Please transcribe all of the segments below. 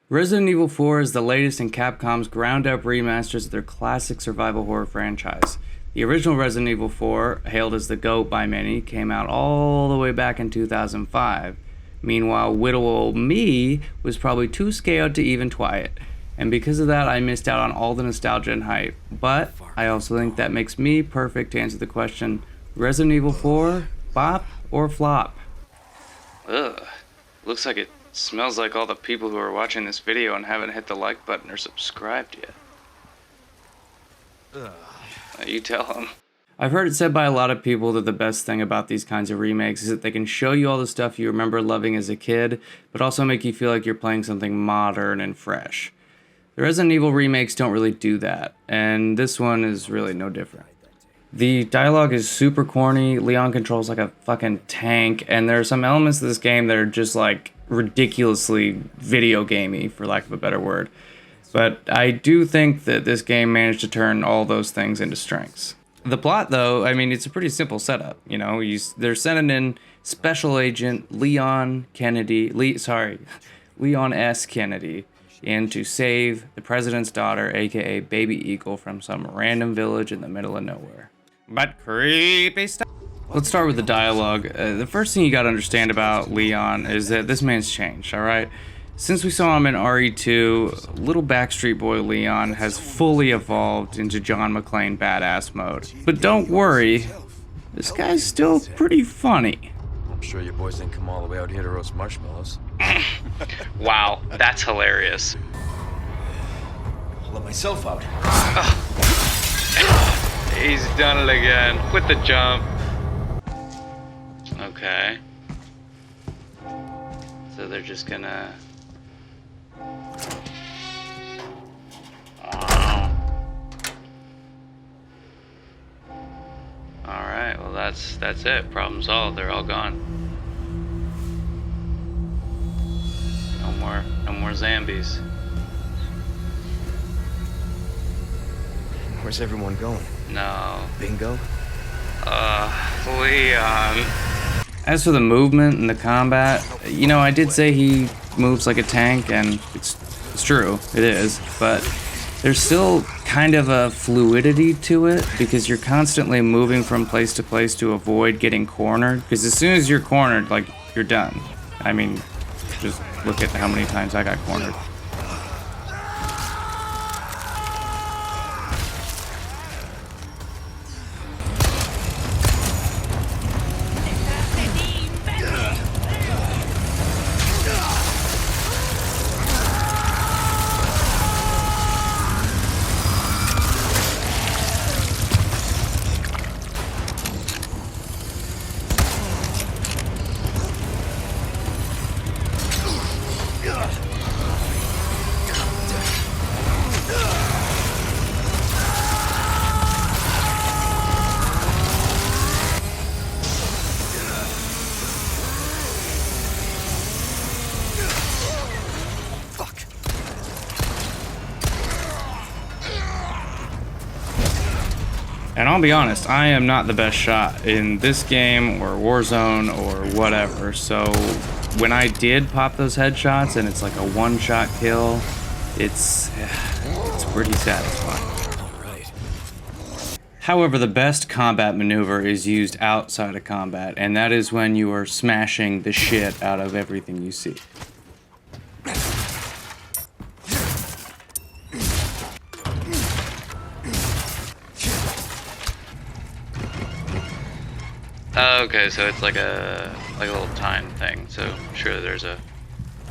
Resident Evil 4 is the latest in Capcom's ground-up remasters of their classic survival horror franchise. The original Resident Evil 4, hailed as the GOAT by many, came out all the way back in 2005. Meanwhile, little old me was probably too scared to even try it. And because of that, I missed out on all the nostalgia and hype. But I also think that makes me perfect to answer the question, Resident Evil 4, bop or flop? Ugh, looks like it smells like all the people who are watching this video and haven't hit the like button or subscribed yet. You tell them. I've heard it said by a lot of people that the best thing about these kinds of remakes is that they can show you all the stuff you remember loving as a kid, but also make you feel like you're playing something modern and fresh. The Resident Evil remakes don't really do that, and this one is really no different. The dialogue is super corny, Leon controls like a fucking tank, and there are some elements of this game that are just like ridiculously video gamey, for lack of a better word. But I do think that this game managed to turn all those things into strengths. The plot, though, I mean, it's a pretty simple setup. You know, they're sending in Special Agent Leon S. Kennedy, in to save the president's daughter, aka Baby Eagle, from some random village in the middle of nowhere. But creepy stuff. Let's start with the dialogue. The first thing you gotta understand about Leon is that this man's changed, alright? Since we saw him in RE2, little Backstreet Boy Leon has fully evolved into John McClane badass mode. But don't worry, this guy's still pretty funny. I'm sure your boys didn't come all the way out here to roast marshmallows. Wow, that's hilarious. I'll let myself out. He's done it again, with the jump. Okay. So they're just gonna... Alright, well that's it. Problem solved. They're all gone. No more zombies. Where's everyone going? No. Bingo? Leon. As for the movement and the combat, you know, I did say he moves like a tank, and it's true, it is, but there's still kind of a fluidity to it, because you're constantly moving from place to place to avoid getting cornered, because as soon as you're cornered, like, you're done. I mean, just look at how many times I got cornered. And I'll be honest, I am not the best shot in this game or Warzone or whatever, so when I did pop those headshots and it's like a one-shot kill, it's pretty satisfying. All right. However, the best combat maneuver is used outside of combat, and that is when you are smashing the shit out of everything you see. Okay, so it's like a little time thing. So I'm sure there's a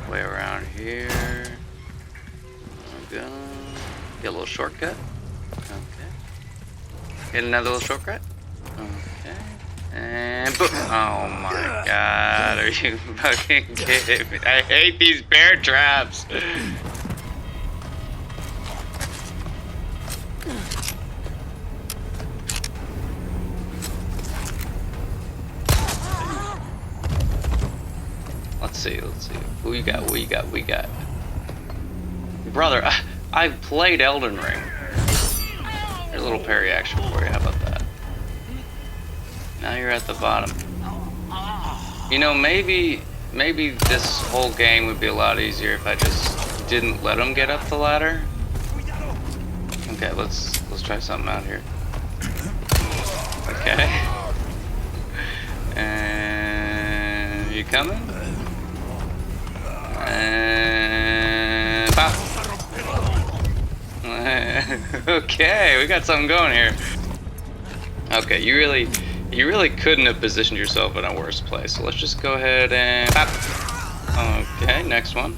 way around here. Go. Get a little shortcut. Okay. Get another little shortcut. Okay. And boom. Oh my god, are you fucking kidding me? I hate these bear traps. Let's see. What you got? Brother, I've played Elden Ring. There's a little parry action for you, how about that? Now you're at the bottom. You know, maybe this whole game would be a lot easier if I just didn't let him get up the ladder. Okay, let's try something out here. Okay. And you coming? And pop. Okay, we got something going here. Okay, you really couldn't have positioned yourself in a worse place. So let's just go ahead and pop. Okay, next one.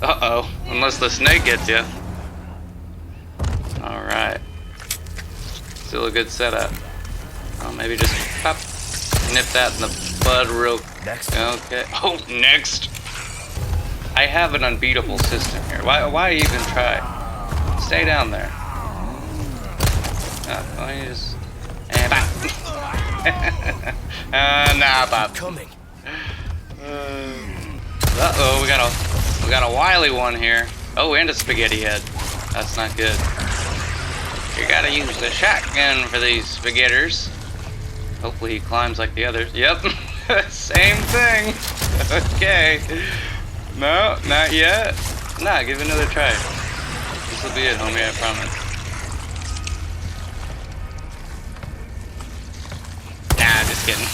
Uh-oh, unless the snake gets you. Alright. Still a good setup. Oh, maybe just pop. Nip that in the bud real... Next. Okay. Oh, next! I have an unbeatable system here. Why even try? Stay down there. Why don't you just... And pop. Nah, pop. Coming. Uh-oh, we got a wily one here. Oh, and a spaghetti head. That's not good. You gotta use the shotgun for these spaghetters. Hopefully he climbs like the others. Yep, same thing. Okay. No, not yet. Nah, give it another try. This will be it, homie, I promise. Nah, just kidding.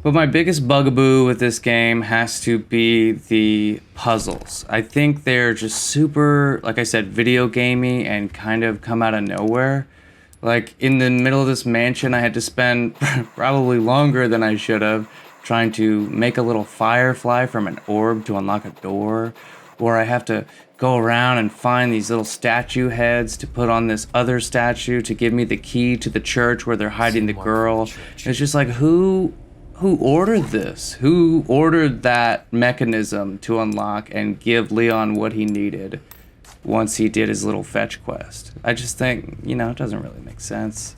But my biggest bugaboo with this game has to be the puzzles. I think they're just super, like I said, video gamey and kind of come out of nowhere. Like, in the middle of this mansion, I had to spend probably longer than I should have trying to make a little firefly from an orb to unlock a door. Or I have to go around and find these little statue heads to put on this other statue to give me the key to the church where they're hiding the girl. It's just like, who ordered this? Who ordered that mechanism to unlock and give Leon what he needed once he did his little fetch quest? I just think, you know, it doesn't really make sense.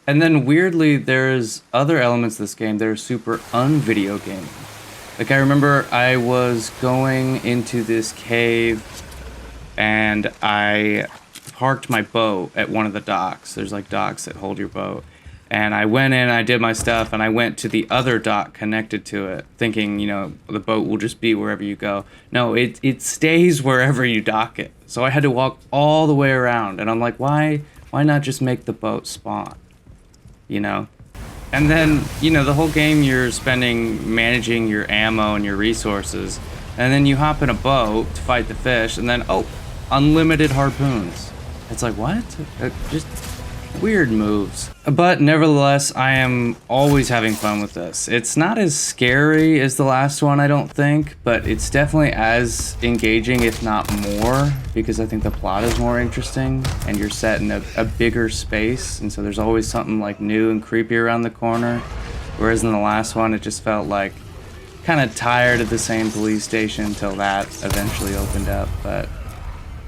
And then weirdly, there's other elements of this game that are super un-video gaming. Like, I remember I was going into this cave and I parked my boat at one of the docks. There's like docks that hold your boat. And I went in, I did my stuff, and I went to the other dock connected to it, thinking, you know, the boat will just be wherever you go. No, it stays wherever you dock it. So I had to walk all the way around, and I'm like, why not just make the boat spawn? You know? And then, you know, the whole game you're spending managing your ammo and your resources, and then you hop in a boat to fight the fish, and then, oh, unlimited harpoons. It's like, what? Just... weird moves. But nevertheless, I am always having fun with this. It's not as scary as the last one, I don't think, but it's definitely as engaging, if not more, because I think the plot is more interesting, and you're set in a bigger space, and so there's always something like new and creepy around the corner, whereas in the last one, it just felt like kind of tired of the same police station until that eventually opened up, but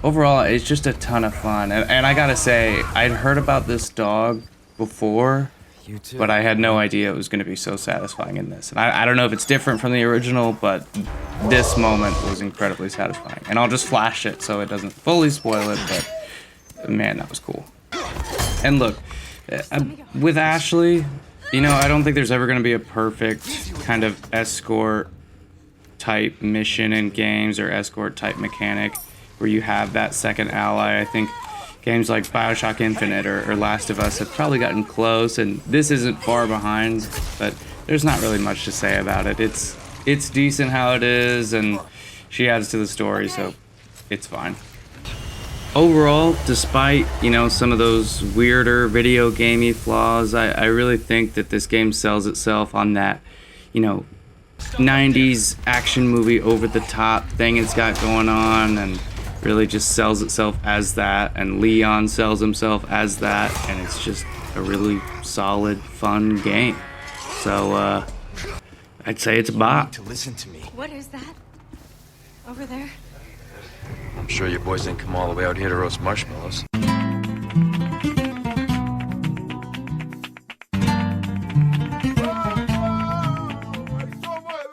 overall, it's just a ton of fun. And I gotta say, I'd heard about this dog before, but I had no idea it was going to be so satisfying in this. And I don't know if it's different from the original, but this moment was incredibly satisfying. And I'll just flash it so it doesn't fully spoil it, but man, that was cool. And look, with Ashley, you know, I don't think there's ever going to be a perfect kind of escort type mission in games or escort type mechanic where you have that second ally. I think games like BioShock Infinite or Last of Us have probably gotten close, and this isn't far behind, but there's not really much to say about it. It's decent how it is, and she adds to the story, so it's fine. Overall, despite, you know, some of those weirder video gamey flaws, I really think that this game sells itself on that, you know, 90s action movie over the top thing it's got going on, and really just sells itself as that, and Leon sells himself as that, and it's just a really solid, fun game. So, I'd say it's a bop. To listen to me. What is that? Over there? I'm sure your boys didn't come all the way out here to roast marshmallows.